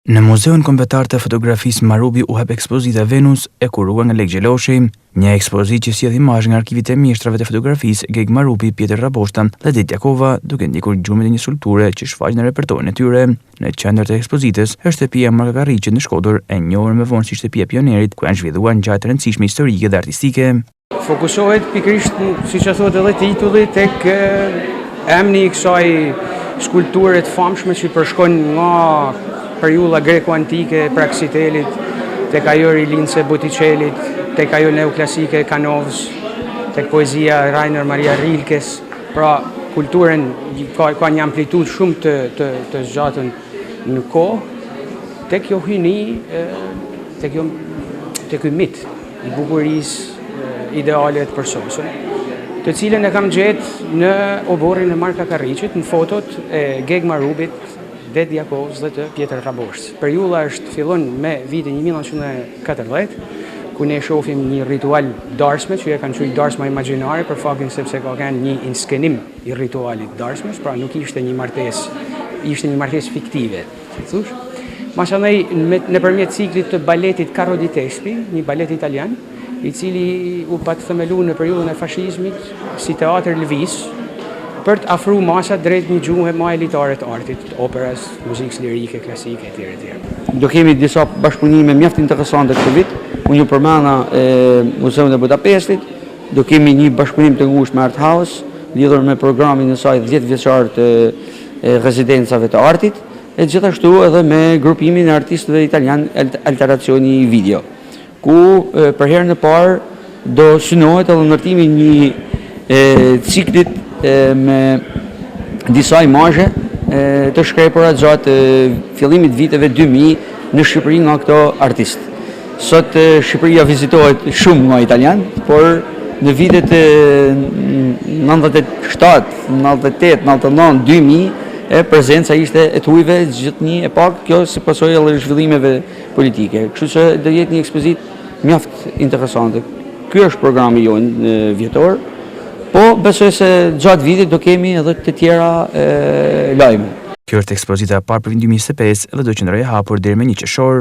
Në Muzeun Kombëtar të Fotografisë Marubi u hap ekspozita Venus e kuruar nga Lek Gjeloshi, një ekspozitë që sjell imazhe nga arkivet e mjeshtrave të fotografisë Geg Marubi, Pjetër Raboshtan dhe Dit Jakova, duke ndikur gjurmët e një skulpture që shfaq në repertorin e tyre. Në qendër të ekspozitës është shtëpia Marka Karriçit në Shkodër, e njohur më vonë si shtëpia e Pionerit, ku janë zhvilluar ngjarje të rëndësishme historike dhe artistike. Fokusohet pikërisht, siç e thotë edhe titulli, tek emri i kësaj skulpture të famshme që përshkon nga periudha greko-antike e Praxitelit, tek ajo Rilince Botticellit, tek ajo neoklasike e Canovës, tek poezia Rainer Maria Rilkes. Pra, kulturën ka një amplitudë shumë të zgjatën në kohë, tek jo hyni, tek ky mit i bukurisë ideale të përsosur, të cilën e kam gjetë në oborrin e Marka Karriçit, në fotot e Geg Marubit, Dit Jakovës dhe të Pjetër Raboshës. Periudha fillon me vitin 1914, ku ne shohim një ritual darsme, që e kanë quajtur darsma imagjinare për faktin sepse ka qenë një inskenim i ritualit darsmes, pra nuk ishte një martesë, ishte një martesë fiktive, si thosh. Masandaj nëpërmjet ciklit të baletit Carro di Tespi, një balet italian, i cili u themeluar në periudhën e fashizmit si teatër lëviz, për të afruar masat drejt një gjuhë më elitare të artit, operas, muzikës lirike, klasike etj. Do kemi disa bashkëpunime mjaft interesante këtë vit. Unë ju përmenda Muzeun e Budapestit, do kemi një bashkëpunim të ngushtë me Art House, lidhur me programin e saj 10 vjeçar të rezidencave të artit, e gjithashtu edhe me grupimin e artistëve italian Alterazioni Video, ku për herën e parë do synohet edhe ndërtimi një ciklit me disa imazhe të shkrepura gjatë fillimit viteve 2000 në Shqipëri nga këto artistë. Sot Shqipëria vizitohet shumë nga italian, por në vitet 97, 98, 99, 2000 prezenca ishte e tujve gjithnjë e pak, kjo si pasojë e zhvillimeve politike. Kështu që do jetë një ekspozitë mjaft interesante. Ky është programi jonë vjetor. Po, besoj se gjatë vitit do kemi edhe të tjera lajme. Kjo është ekspozita e parë për vitin 2025 dhe do qëndrojë hapur deri më 1 qershor.